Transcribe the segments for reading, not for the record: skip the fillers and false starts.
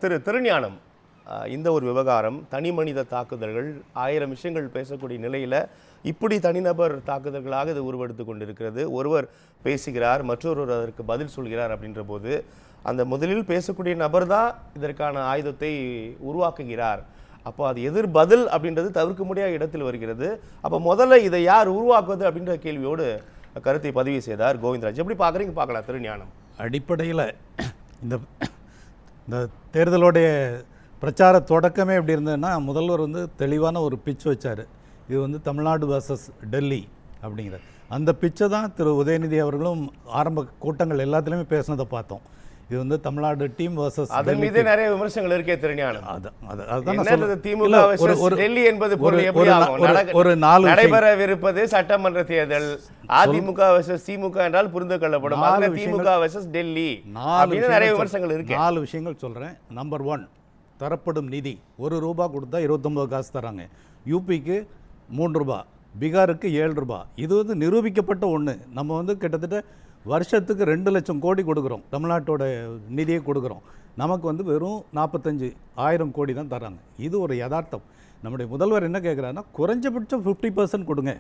திருஞானம் இந்த ஒரு விவகாரம் தனி மனித தாக்குதல்கள் 1000 விஷயங்கள் பேசக்கூடிய நிலையில் இப்படி தனிநபர் தாக்குதல்களாக இது உருவெடுத்து கொண்டிருக்கிறது. ஒருவர் பேசுகிறார், மற்றொருவர் அதற்கு பதில் சொல்கிறார். அப்படின்ற போது அந்த முதலில் பேசக்கூடிய நபர் தான் இதற்கான ஆயுதத்தை உருவாக்குகிறார். அப்போ அது எதிர் பதில் அப்படின்றது தவிர்க்க முடியாத இடத்தில் வருகிறது. அப்போ முதல்ல இதை யார் உருவாக்குவது அப்படின்ற கேள்வியோடு கருத்தை பதிவு செய்தார் கோவிந்தராஜ். எப்படி பார்க்குறீங்க? பார்க்கலாம். திருஞானம் அடிப்படையில் இந்த தேர்தலோடைய பிரச்சார தொடக்கமே எப்படி இருந்ததுன்னா, முதல்வர் தெளிவான ஒரு பிச் வச்சார். இது தமிழ்நாடு வர்சஸ் டெல்லி அப்படிங்கிற அந்த பிச்சை தான் திரு உதயநிதி அவர்களும் ஆரம்ப கூட்டங்கள் எல்லாத்துலேயுமே பேசினதை பார்த்தோம். இது தமிழ்நாடு டீம் வர்சஸ் அதன் மீது நிறைய விமர்சனங்கள் இருக்கே திருஞானம். திமுக டெல்லி என்பது ஒரு நடைபெறவிருப்பது சட்டமன்ற தேர்தல். அதிமுக வர்சஸ் திமுக என்றால் புரிந்து கொள்ளப்படும். திமுக வர்சஸ் டெல்லி நிறைய விமர்சனங்கள் இருக்கு. 4 விஷயங்கள் சொல்றேன். நம்பர் 1, தரப்படும் நிதி. ₹1 கொடுத்தா 29 காசு தராங்க. யூபிக்கு 3 ரூபா, பீகாருக்கு 7 ரூபா. இது நிரூபிக்கப்பட்ட ஒன்று. நம்ம கிட்டத்தட்ட வருஷத்துக்கு 2 லட்சம் கோடி கொடுக்குறோம். தமிழ்நாட்டோட நிதியை கொடுக்குறோம். நமக்கு வெறும் 45,000 கோடி தான் தராங்க. இது ஒரு யதார்த்தம். நம்முடைய முதல்வர் என்ன கேட்குறாருன்னா, குறைஞ்சபட்சம் 50% கொடுங்க.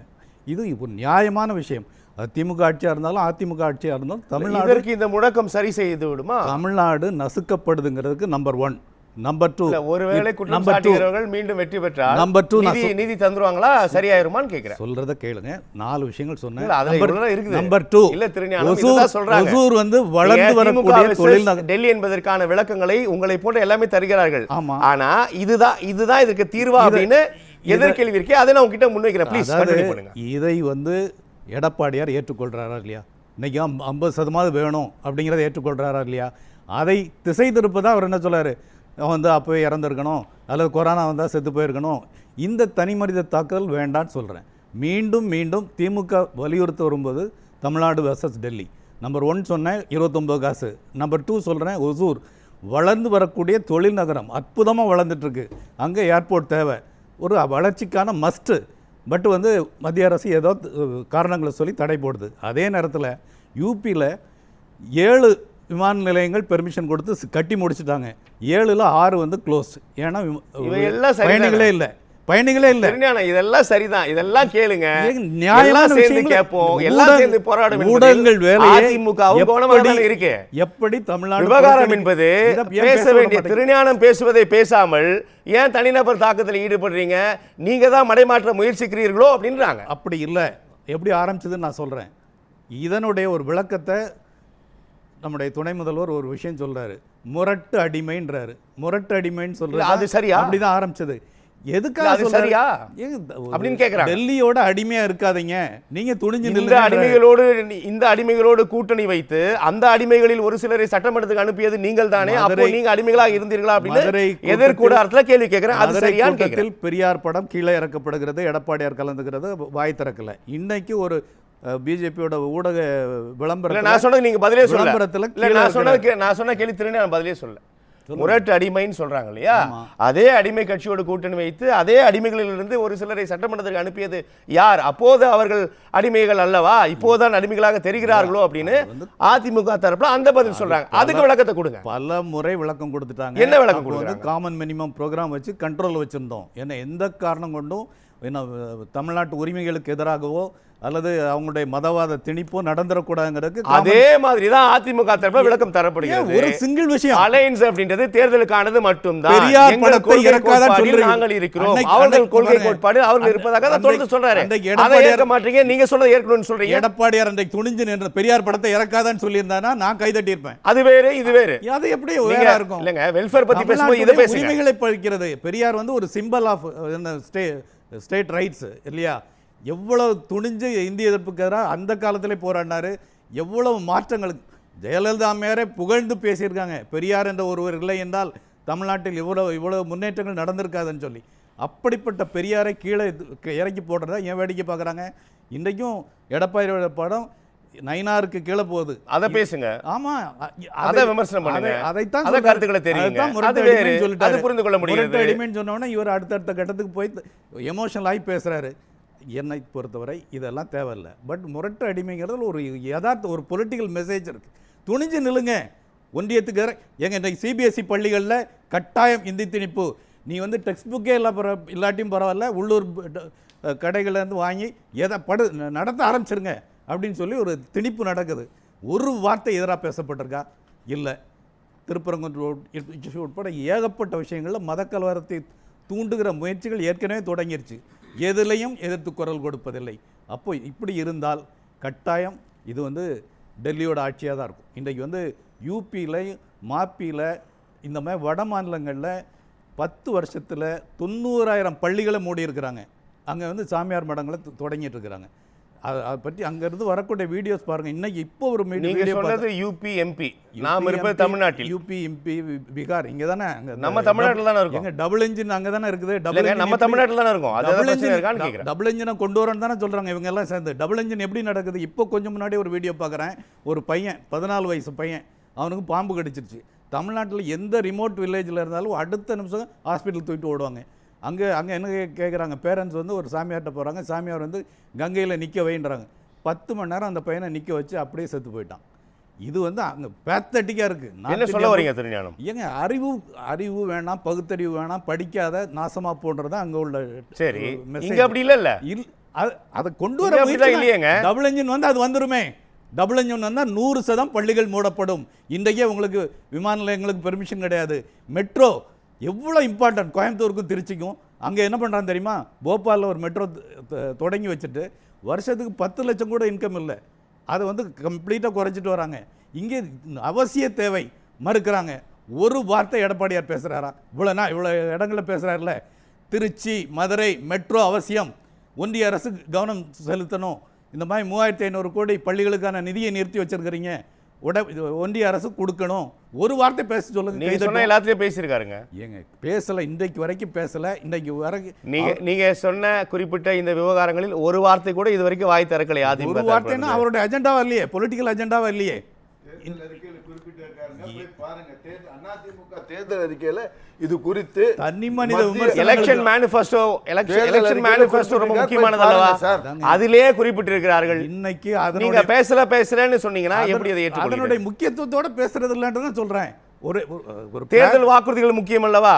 இது இப்போ நியாயமான விஷயம். அது திமுக ஆட்சியாக இருந்தாலும் அதிமுக ஆட்சியாக இருந்தாலும் தமிழ்நாடு இந்த முழக்கம் சரி செய்து விடுமா? தமிழ்நாடு நசுக்கப்படுதுங்கிறதுக்கு நம்பர் 1. நம்பர் 2, ஒருவேளை குற்றம் சாட்டுகிறவர்கள் மீண்டும் வெற்றி பெற்றால் நம்பர் 2 நிதி தந்துருவாங்களா? சரியாயிருமான்னு கேக்குறேன். சொல்றத கேளுங்க. 4 விஷயங்கள் சொன்னேன். நம்பர் 2 இல்ல திருஞானம் இதுதான் சொல்றாங்க. ஒசூர் வளர்ந்து வரக்கூடிய தொழில் டெல்லி என்பதற்கான விளக்கங்களை உங்களை போன்ற எல்லாமே தருகிறார்கள். ஆனா இதுதான் இதுக்கு தீர்வா அப்படின்னு எதிர்கேள்வி இருக்கே, அதை நான் உங்ககிட்ட முன்வைக்கிறேன். ப்ளீஸ் கண்டினியூ பண்ணுங்க. இதை எடப்பாடியார் ஏற்றுக்கொள்றாரா இல்லையா? இன்னைக்கு 50% வேணும் அப்படிங்கிறத ஏற்றுக்கொள்றாரா இல்லையா? அதை திசை திருப்பதான் அவர் என்ன சொல்றாரு, அப்போவே இறந்துருக்கணும் அல்லது கொரோனா வந்தால் செத்து போயிருக்கணும். இந்த தனி மனித தாக்குதல் வேண்டான்னு சொல்கிறேன். மீண்டும் மீண்டும் திமுக வலியுறுத்தி வரும்போது தமிழ்நாடு வர்சஸ் டெல்லி. நம்பர் 1 சொன்னேன் 29 காசு. நம்பர் 2 சொல்கிறேன், ஒசூர் வளர்ந்து வரக்கூடிய தொழில் நகரம், அற்புதமாக வளர்ந்துட்டுருக்கு. அங்கே ஏர்போர்ட் தேவை, ஒரு வளர்ச்சிக்கான மஸ்ட்டு. பட் மத்திய அரசு ஏதோ காரணங்களை சொல்லி தடை போடுது. அதே நேரத்தில் யூபியில் 7 விமான நிலையங்கள் பெர்மிஷன் கொடுத்து கட்டி முடிச்சுட்டாங்க. 7ல் 6 க்ளோஸ். ஏன்னா பயணிகளே இல்லை. இதெல்லாம் சரிதான். இதெல்லாம் கேளுங்க, நியாயமான சேர்ந்து கேட்போம், எல்லாம் சேர்ந்து போராடும். ஊடகங்கள் வேலையை இருக்கு. எப்படி தமிழ்நாடு விவகாரம் என்பது பேச வேண்டிய திருஞானம் பேசுவதை பேசாமல் ஏன் தனிநபர் தாக்குதலில் ஈடுபடுறீங்க? நீங்க தான் மடைமாற்ற முயற்சிக்கிறீர்களோ அப்படின்றாங்க. அப்படி இல்லை. எப்படி ஆரம்பிச்சதுன்னு நான் சொல்றேன். இதனுடைய ஒரு விளக்கத்தை நம்முடைய துணை முதல்வர் ஒரு விஷயம் சொல்றாரு, முரட்டு அடிமைன்றாரு. முரட்டு அடிமைன்னு சொல்றாரு. அது சரியா? அப்படிதான் ஆரம்பிச்சது. எதுக்காக அது சரியா அப்படின்னு கேக்குறாங்க. டெல்லியோட அடிமையா இருக்காதீங்க, நீங்க துணிஞ்சு இந்த அடிமைகளோடு கூட்டணி வைத்து அந்த அடிமைகளில் ஒரு சிலரை சட்டமன்றத்துக்கு அனுப்பியது நீங்கள் தானே. அப்போ நீங்க அடிமைகளாக இருந்தீர்களா அப்படின்னு எதிர்கூடாரத்துல கேள்வி கேட்கிறேன். அது சரியான கேட்கிறேன். பெரியார் படம் கீழே இறக்கப்படுகிறது, எடப்பாடியார் கலந்துக்கிறது, வாய் திறக்கல. இன்னைக்கு ஒரு பிஜேபியோட ஊடக விளம்பரம் நான் சொன்னது நீங்க பதிலே சொல்ல. நான் சொன்ன கேள்வி திருநே நான் பதிலே சொல்ல. முரட்டு அடிமைன்னு சொல்றாங்க இல்லையா? அதே அடிமை கட்சியோடு கூட்டணி வைத்து அதே அடிமைகளிலிருந்து ஒரு சிலரை சட்டமன்றத்திற்கு அனுப்பியது யார்? அப்போது அவர்கள் அடிமைகள் அல்லவா, இப்போதுதான் அடிமைகளாக தெரிகிறார்களோ அப்படின்னு அதிமுக தரப்புல அந்த பதில் சொல்றாங்க. அதுக்கு விளக்கத்தை கொடுங்க. பல முறை விளக்கம் கொடுத்துட்டாங்க. என்ன விளக்கம் கொடுத்தாங்க? காமன் மினிமம் ப்ரோக்ராம் வச்சு கண்ட்ரோல் வச்சிருந்தோம். ஏன்னா எந்த காரணம் கொண்டும் தமிழ்நாட்டு உரிமைகளுக்கு எதிராகவோ அல்லது அவங்களுடைய மதவாத திணிப்போ நடந்துடக்கூடாதுங்கிறதுக்கு அதே மாதிரி தான் அதிமுக தரப்புல விளக்கம் தரப்படுகிறது. ஒரு சிங்கிள் விஷயம், அலையன்ஸ் அப்படின்றது தேர்தலுக்கானது மட்டும்தான். பெரியார் படத்தை இறக்காத நாங்கள் இருக்கிறோம், அவர்கள் கொள்கை கோட்பாடு அவர்கள் இருப்பதாக தொடர்ந்து சொல்றாரு. அதை ஏற்க மாட்டீங்க, நீங்க சொல்றதை ஏற்கணும்னு சொல்றீங்க. எடப்பாடியார் அன்றைக்கு துணிஞ்சு நின்ற பெரியார் படத்தை இறக்காதான்னு சொல்லியிருந்தானா நான் கைதட்டி இருப்பேன். அது வேறு இது வேறு. அது எப்படி வேற இருக்கும்? இல்லங்க, வெல்ஃபேர் பத்தி பேசும்போது இத பேசுங்க. உரிமைகளை பறிக்கிறது. பெரியார் ஒரு சிம்பல் ஆஃப் ஸ்டேட் ரைட்ஸ் இல்லையா? எவ்வளவு துணிஞ்சு இந்திய எதிர்ப்புக்கு எதிராக அந்த காலத்திலே போராடினாரு. எவ்வளவு மாற்றங்களுக்கு ஜெயலலிதா அம்மையாரே புகழ்ந்து பேசியிருக்காங்க. பெரியார் என்ற ஒருவர் இல்லை என்றால் தமிழ்நாட்டில் இவ்வளவு முன்னேற்றங்கள் நடந்திருக்காதுன்னு சொல்லி. அப்படிப்பட்ட பெரியாரை கீழே இறக்கி போடுறதா ஏன் வேடிக்கை பார்க்குறாங்க? இன்றைக்கும் எடப்பாடியோட படம் நைனாருக்கு கீழே போகுது. அதை பேசுங்க. ஆமா, அதை விமர்சனம் பண்ணுங்க. அதைத்தான் கருத்துக்களை தெரியுங்க. அது புரிந்து கொள்ள முடியாது. அடிமைன்னு சொன்னோன்னா இவர் அடுத்தடுத்த கட்டத்துக்கு போய் எமோஷனல் ஆகி பேசுறாரு. என்னை பொறுத்தவரை இதெல்லாம் தேவையில்லை. பட் முரட்டு அடிமைங்கிறது ஒரு யதார்த்த ஒரு பொலிட்டிக்கல் மெசேஜ் இருக்குது. துணிஞ்சு நில்லுங்க. ஒன்றியத்துக்கு எங்க இன்றைக்கு சிபிஎஸ்சி பள்ளிகளில் கட்டாயம் இந்தி திணிப்பு. நீ வந்து டெக்ஸ்ட் புக்கே இல்லாட்டியும் பரவாயில்ல, உள்ளூர் கடைகள்லேருந்து வாங்கி எதை நடத்த ஆரம்பிச்சிருங்க அப்படின்னு சொல்லி ஒரு திணிப்பு நடக்குது. ஒரு வார்த்தை எதிராக பேசப்பட்டிருக்கா? இல்லை. திருப்பரங்குன்றம் உட்பட ஏகப்பட்ட விஷயங்களில் மத கலவரத்தை தூண்டுகிற முயற்சிகள் ஏற்கனவே தொடங்கிருச்சு. எதுலையும் எதிர்த்து குரல் கொடுப்பதில்லை. அப்போ இப்படி இருந்தால் கட்டாயம் இது வந்து டெல்லியோட ஆட்சியாக தான் இருக்கும். இன்றைக்கு வந்து யூபியில், மாப்பியில், இந்த மாதிரி வட மாநிலங்களில் 10 வருஷத்தில் 90,000 பள்ளிகளை மூடி இருக்கிறாங்க. அங்கே வந்து சாமியார் மடங்களை தொடங்கிட்டு இருக்கிறாங்க. அதை பற்றி அங்கேருந்து வரக்கூடிய வீடியோஸ் பாருங்கள். இன்னைக்கு இப்போ ஒரு வீடியோ சொன்னது யூபி எம்பி, நாம் இருப்பது தமிழ்நாட்டில். யூபி எம்பி பீகார் இங்கே தானே, நம்ம தமிழ்நாட்டில் தானே இருக்கும். எங்க டபுள் இன்ஜின் அங்கே தானே இருக்குது. நம்ம தமிழ்நாட்டில் தானே இருக்கும். டபுள் இன்ஜினை கொண்டு வரேன்னு தானே சொல்கிறாங்க இவங்க எல்லாம் சேர்ந்து. டபுள் இன்ஜின் எப்படி நடக்குது? இப்போ கொஞ்சம் முன்னாடி ஒரு வீடியோ பார்க்குறேன். ஒரு பையன் 14 வயசு பையன், அவனுக்கு பாம்பு கடிச்சிருச்சு. தமிழ்நாட்டில் எந்த ரிமோட் வில்லேஜில் இருந்தாலும் அடுத்த நிமிஷம் ஹாஸ்பிட்டல் தூக்கிட்டு ஓடுவாங்க. அங்கே என்ன கேட்குறாங்க, பேரண்ட்ஸ் வந்து ஒரு சாமியார்கிட்ட போகிறாங்க. சாமியார் வந்து கங்கையில் நிற்க வைன்றாங்க. 10 மணி நேரம் அந்த பையனை நிற்க வச்சு அப்படியே செத்து போயிட்டான். இது வந்து அங்கே பேத்தட்டிக்காக இருக்குது. என்ன சொல்ல வரீங்க திருஞானம்? ஏங்க, அறிவு வேணாம், பகுத்தறிவு வேணாம், படிக்காத நாசமா போன்றதான் அங்கே உள்ள. சரி, இங்கே அப்படி இல்லை. அதை கொண்டு வர இல்லையேங்க. டபுள் இன்ஜின் வந்து அது வந்துருமே. டபுள் இன்ஜின் வந்தால் 100% பள்ளிகள் மூடப்படும். இன்றைக்கே உங்களுக்கு விமான நிலையங்களுக்கு பெர்மிஷன் கிடையாது. மெட்ரோ எவ்வளோ இம்பார்ட்டன்ட் கோயம்புத்தூருக்கும் திருச்சிக்கும். அங்கே என்ன பண்ணுறான்னு தெரியுமா? போபாலில் ஒரு மெட்ரோ தொடங்கி வச்சுட்டு வருஷத்துக்கு 10 லட்சம் கூட இன்கம் இல்லை. அதை வந்து கம்ப்ளீட்டாக குறைச்சிட்டு வராங்க. இங்கே அவசிய தேவை மறுக்கிறாங்க. ஒரு வார்த்தை எடப்பாடியார் பேசுகிறாரா? இவ்வளோ இடங்களில் பேசுகிறாருல, திருச்சி, மதுரை மெட்ரோ அவசியம், ஒன்றிய அரசு கவனம் செலுத்தணும், இந்த மாதிரி 3500 கோடி பள்ளிகளுக்கான நிதியை நிறுத்தி வச்சிருக்கிறீங்க, ஒன்றிய அரசு கொடுக்கணும். ஒரு வார்த்தை பேச சொல்லுங்க. எல்லாத்துலயும் பேசியிருக்காருங்க. ஏங்க பேசல, இன்றைக்கு வரைக்கும் பேசல. இன்றைக்கு வரைக்கும் நீங்க சொன்ன குறிப்பிட்ட இந்த விவகாரங்களில் ஒரு வார்த்தை கூட இது வரைக்கும் வாய் திறக்கலை. ஒரு வார்த்தைன்னா அவருடைய அஜெண்டாவா இல்லையே, பொலிட்டிக்கல் அஜெண்டாவா இல்லையே. தேர்தல் அறிக்கையில இது குறித்து தனி மனித எலெக்ஷன் மேனிஃபெஸ்டோ ரொம்ப முக்கியமானது அல்லவா? அதிலே குறிப்பிட்டிருக்கிறார்கள். இன்னைக்கு நீங்க பேசலன்னு சொன்னீங்கன்னா எப்படி அதை ஏற்றுக்கொள்வீங்க? அதனுடைய முக்கியத்துவத்தோட பேசுறது இல்லன்றத சொல்றேன். ஒரு தேர்தல் வாக்குறுதிகள் முக்கியம் அல்லவா?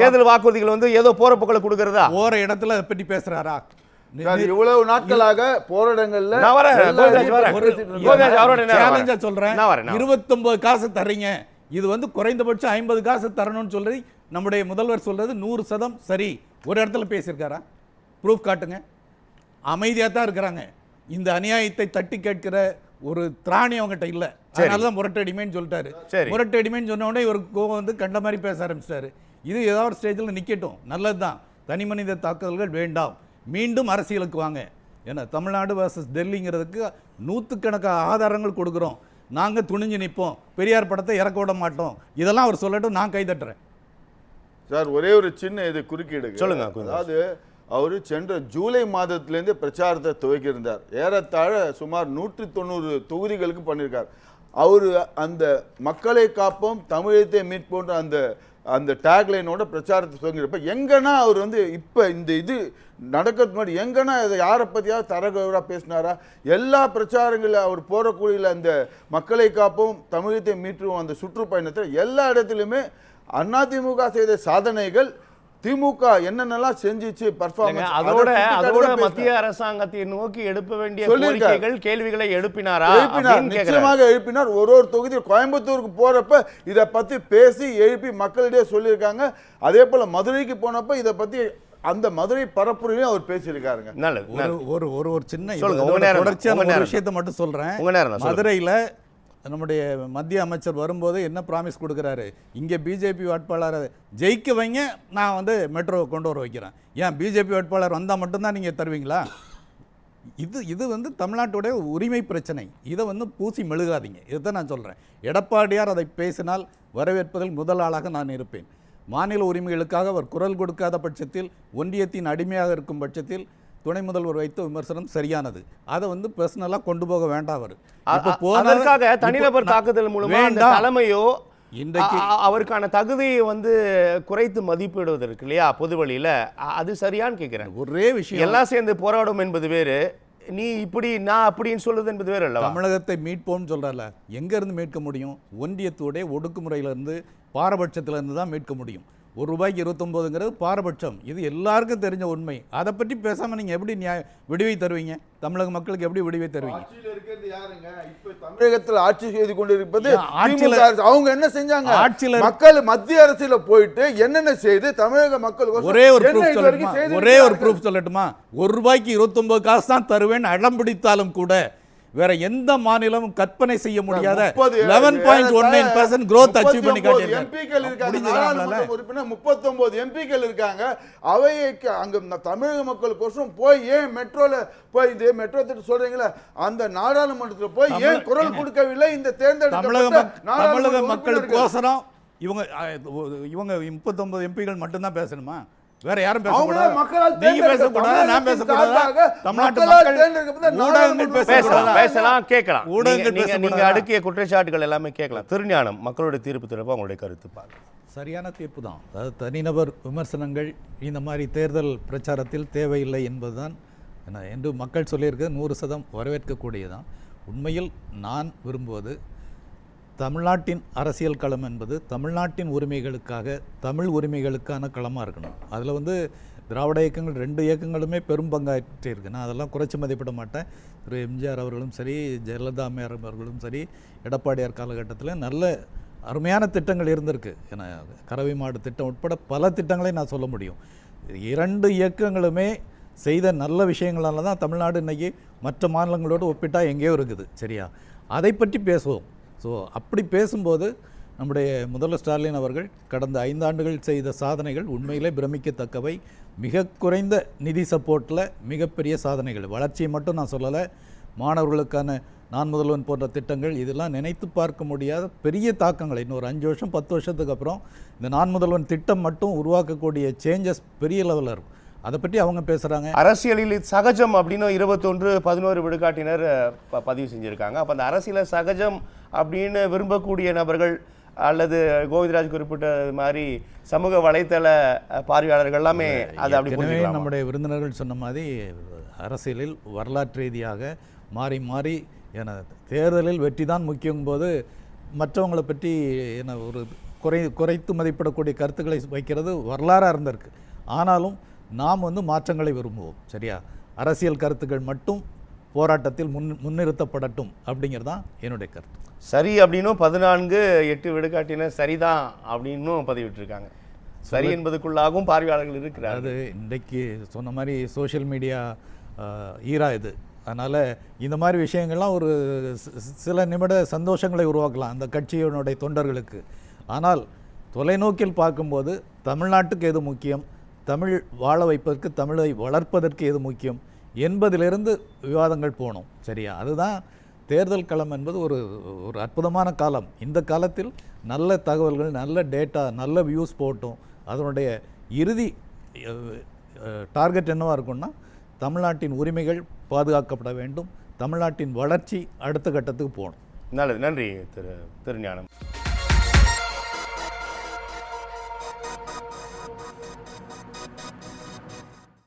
தேர்தல் வாக்குறுதிகள் வந்து ஏதோ போற போக்களை கொடுக்கறதா? போற இடத்துல அதை பற்றி பேசுறாரா? இவ்வளவு நாட்களாக போராட்டங்கள்ல 29 காசு தர்றீங்க, இது வந்து குறைந்தபட்சம் 50 காசு தரணும்னு சொல்லி நம்முடைய முதல்வர் சொல்றது 100% சரி. ஒரு இடத்துல பேசியிருக்காரா? ப்ரூஃப் காட்டுங்க. அமைதியாக தான் இருக்கிறாங்க. இந்த அநியாயத்தை தட்டி கேட்கிற ஒரு திராணி அவங்ககிட்ட இல்லை. அதனாலதான் முரட்டடிமைன்னு சொல்லிட்டாரு. முரட்டடிமைன்னு சொன்ன உடனே இவருக்கு கோவம் வந்து கண்ட மாதிரி பேச ஆரம்பிச்சிட்டாரு. இது ஏதாவது ஒரு ஸ்டேஜில் நிற்கட்டும், நல்லதுதான். தனி மனித தாக்குதல்கள் வேண்டாம், மீண்டும் அரசியலுக்கு வாங்க. ஏன்னா தமிழ்நாடு வர்சஸ் டெல்லிங்கிறதுக்கு 100கணக்கான ஆதாரங்கள் கொடுக்குறோம். நாங்கள் துணிஞ்சு நிற்போம், பெரியார் படத்தை இறக்க விட மாட்டோம். இதெல்லாம் அவர் சொல்லட்டும், நான் கை தட்டுறேன். சார் ஒரே ஒரு சின்ன இது குறுக்கீடு சொல்லுங்க. அதாவது அவர் சென்ற ஜூலை மாதத்திலேருந்து பிரச்சாரத்தை துவக்கியிருந்தார். ஏறத்தாழ சுமார் 190 தொகுதிகளுக்கு பண்ணியிருக்கார். அவர் அந்த மக்களை காப்போம், தமிழத்தை மீட்போன்ற அந்த டேக்லைனோட பிரச்சாரத்தை துவங்கியிருப்ப எங்கன்னா அவர் வந்து இப்போ இந்த இது நடக்கிறதுக்கு முன்னாடி எங்கன்னா இதை யாரை பற்றியாவது தரகராக பேசினாரா? எல்லா பிரச்சாரங்களில் அவர் போகக்கூடிய அந்த மக்களை காப்போம், தமிழத்தை மீட்டுவோம் அந்த சுற்றுப்பயணத்தில் எல்லா இடத்துலையுமே அதிமுக செய்த சாதனைகள், திமுக என்னென்னலாம் செஞ்சிச்சு பர்ஃபார்மன்ஸ், அதோட மத்திய அரசாங்கத்தை நோக்கி எழுப்ப வேண்டிய கோரிக்கைகள், கேள்விகளை எழுப்பினாரா? நிச்சயமாக எழுப்பினார். ஒரு தொகுதி கோயம்புத்தூருக்கு போறப்ப இதை பத்தி பேசி எழுப்பி மக்களிடையே சொல்லியிருக்காங்க. அதே போல மதுரைக்கு போனப்ப இதை பத்தி அந்த மதுரை பரப்புரையும் அவர் பேசியிருக்காருங்க. ஒரு சின்ன தொடர்ச்சியான ஒரு விஷயத்தை மட்டும் சொல்றேன். மதுரையில் நம்முடைய மத்திய அமைச்சர் வரும்போது என்ன ப்ராமிஸ் கொடுக்குறாரு? இங்கே பிஜேபி வேட்பாளரை ஜெயிக்க வைங்க, நான் வந்து மெட்ரோ கொண்டு வர வைக்கிறேன். ஏன் பிஜேபி வேட்பாளர் வந்தால் மட்டும்தான் நீங்கள் தருவீங்களா? இது வந்து தமிழ்நாட்டுடைய உரிமை பிரச்சனை. இதை வந்து பூசி மெழுகாதீங்க. இதைத்தான் நான் சொல்கிறேன். எடப்பாடியார் அதை பேசினால் வரவேற்பதில் முதல் ஆளாக நான் இருப்பேன். மாநில உரிமைகளுக்காக அவர் குரல் கொடுக்காத பட்சத்தில், ஒன்றியத்தின் அடிமையாக இருக்கும் பட்சத்தில் துணை முதல்வர் வைத்த விமர்சனம் சரியானது. அதை வந்து பர்சனலாக கொண்டு போக வேண்டாம். அவர் தனிநபர் தாக்குதல் மூலமா தலைமையோ இன்றைக்கு அவருக்கான தகுதியை வந்து குறைத்து மதிப்பிடுவதற்கு இல்லையா பொது வழியில், அது சரியான்னு கேட்குறேன். ஒரே விஷயம், எல்லாம் சேர்ந்து போராடும் என்பது வேறு, நீ இப்படி நான் அப்படின்னு சொல்லுது என்பது வேற அல்லவா? தமிழகத்தை மீட்போம்னு சொல்றாருல, எங்க இருந்து மீட்க முடியும்? ஒன்றியத்தோடைய ஒடுக்குமுறையிலிருந்து, பாரபட்சத்திலிருந்து தான் மீட்க முடியும். ₹1 29ங்கிறது பாரபட்சம். இது எல்லாருக்கும் தெரிஞ்ச உண்மை. அதை பற்றி பேசாம நீங்க எப்படி விடுவை தருவீங்க? தமிழக மக்களுக்கு எப்படி விடுவை தருவீங்க? ஆட்சியில் இருக்கிறது யாருங்க? இப்ப தமிழகத்தில் ஆட்சி செய்து கொண்டிருப்பது ஆட்சியில- திமுக அரசு. அவங்க என்ன செஞ்சாங்க? ஆட்சியில- மக்கள் மத்திய அரசுல போயிட்டு என்னென்ன செய்து தமிழக மக்கள் ஒரே ஒரு ப்ரூஃப் சொல்லட்டுமா? ஒரே ஒரு ப்ரூஃப் சொல்லட்டுமா? ₹1 29 காசு தான் தருவேன் அடம் பிடித்தாலும் கூட வேற எந்த மாநிலமும் கற்பனை செய்ய முடியாத 11.19% growth அச்சீவ் பண்ணி எம்பிக்கள் இருக்காங்க. காட்டியிருக்காங்க. நாடாளுமன்ற உறுப்பினர் 39 எம்பிக்கள் இருக்காங்க. அவைக்கு அங்க தமிழக மக்களுக்கோசரம் போய் ஏன் மெட்ரோல போய் இந்த மெட்ரோ திட்டம் சொல்றீங்களா, அந்த நாடாளுமன்றத்தில் போய் ஏன் குரல் கொடுக்கவில்லை? இந்த தமிழக மக்களுக்கோசரம் இவங்க 39 எம்பிகள் மட்டும்தான் பேசணுமா? வேற யாரும் பேசக்கூடாது? நீங்க பேசக்கூடாது, நான் பேசக்கூடாது. தமிழ்நாட்டு மக்கள் ஊடகங்கள் பேசலாம், பேசக்கூடாது. கேட்கலாம். ஊடகங்கள் நீங்க பேசக்கூடாதா? அடுக்கிய குற்றச்சாட்டுகள் எல்லாமே கேட்கலாம். திருஞானம், மக்களுடைய தீர்ப்பு தொடர்பாக உங்களுடைய கருத்து பாருங்க. சரியான தீர்ப்பு தான். அதாவது தனிநபர் விமர்சனங்கள் இந்த மாதிரி தேர்தல் பிரச்சாரத்தில் தேவையில்லை என்பதுதான் என்று மக்கள் சொல்லியிருக்கிறது 100% வரவேற்கக்கூடியதான். உண்மையில் நான் விரும்புவது தமிழ்நாட்டின் அரசியல் களம் என்பது தமிழ்நாட்டின் உரிமைகளுக்காக, தமிழ் உரிமைகளுக்கான களமாக இருக்கணும். அதில் திராவிட இயக்கங்கள் 2 இயக்கங்களுமே பெரும் பங்காற்றியிருக்கு. நான் அதெல்லாம் குறைச்சி மதிப்பிட மாட்டேன். திரு எம்ஜிஆர் அவர்களும் சரி, ஜெயலலிதா அம்மையார் அவர்களும் சரி, எடப்பாடியார் காலகட்டத்தில் நல்ல அருமையான திட்டங்கள் இருந்திருக்கு. ஏன்னா கறவை மாடு திட்டம் உட்பட பல திட்டங்களை நான் சொல்ல முடியும். 2 இயக்கங்களுமே செய்த நல்ல விஷயங்களால தான் தமிழ்நாடு இன்றைக்கி மற்ற மாநிலங்களோடு ஒப்பிட்டா எங்கேயோ இருக்குது. சரியா? அதை பற்றி பேசுவோம். ஸோ அப்படி பேசும்போது நம்முடைய முதல்வர் ஸ்டாலின் அவர்கள் கடந்த 5 ஆண்டுகள் செய்த சாதனைகள் உண்மையிலே பிரமிக்கத்தக்கவை. மிக குறைந்த நிதி சப்போர்ட்டில் மிகப்பெரிய சாதனைகள். வளர்ச்சியை மட்டும் நான் சொல்லலை, மாணவர்களுக்கான நான் முதல்வன் போன்ற திட்டங்கள், இதெல்லாம் நினைத்து பார்க்க முடியாத பெரிய தாக்கங்களை இன்னொரு 5 வருஷம் 10 வருஷத்துக்கு அப்புறம் இந்த நான் முதல்வன் திட்டம் மட்டும் உருவாக்கக்கூடிய சேஞ்சஸ் பெரிய லெவலில் இருக்கும். அதை பற்றி அவங்க பேசுகிறாங்க. அரசியலில் இது சகஜம் அப்படின்னு 21-11 விழுக்காட்டினர் பதிவு செஞ்சுருக்காங்க. அப்போ அந்த அரசியலை சகஜம் அப்படின்னு விரும்பக்கூடிய நபர்கள் அல்லது கோவிந்தராஜ் குறிப்பிட்ட மாதிரி சமூக வலைத்தள பார்வையாளர்கள் எல்லாமே அதை அப்படி புரிஞ்சுக்கலாமா? நம்முடைய விருந்தினர்கள் சொன்ன மாதிரி அரசியலில் வரலாற்று ரீதியாக மாறி மாறி என தேர்தலில் வெற்றி தான் முக்கியம் போது மற்றவங்களை பற்றி என்ன ஒரு குறைத்து மதிப்பிடக்கூடிய கருத்துக்களை வைக்கிறது வரலாறாக இருந்திருக்கு. ஆனாலும் நாம் மாற்றங்களை விரும்புவோம். சரியா? அரசியல் கருத்துக்கள் மட்டும் போராட்டத்தில் முன்னிறுத்தப்படட்டும் அப்படிங்கிறது தான் என்னுடைய கருத்து. சரி அப்படின்னும் 14-8 விழுக்காட்டினர் சரிதான் அப்படின்னும் பதிவிட்டிருக்காங்க. சரி என்பதுக்குள்ளாகவும் பார்வையாளர்கள் இருக்கிறார். அது இன்றைக்கு சொன்ன மாதிரி சோஷியல் மீடியா ஈரா இது. அதனால் இந்த மாதிரி விஷயங்கள்லாம் ஒரு சில நிமிட சந்தோஷங்களை உருவாக்கலாம் அந்த கட்சியினுடைய தொண்டர்களுக்கு. ஆனால் தொலைநோக்கில் பார்க்கும்போது தமிழ்நாட்டுக்கு எது முக்கியம், தமிழ் வாழ வைப்பதற்கு, தமிழை வளர்ப்பதற்கு எது முக்கியம் என்பதிலிருந்து விவாதங்கள் போகணும். சரியா? அதுதான் தேர்தல் களம் என்பது ஒரு அற்புதமான காலம். இந்த காலத்தில் நல்ல தகவல்கள், நல்ல டேட்டா, நல்ல வியூஸ் போட்டும் அதனுடைய இறுதி டார்கெட் என்னவாக இருக்கும்னா தமிழ்நாட்டின் உரிமைகள் பாதுகாக்கப்பட வேண்டும், தமிழ்நாட்டின் வளர்ச்சி அடுத்த கட்டத்துக்கு போகணும். நல்லது. நன்றி திருஞானம்.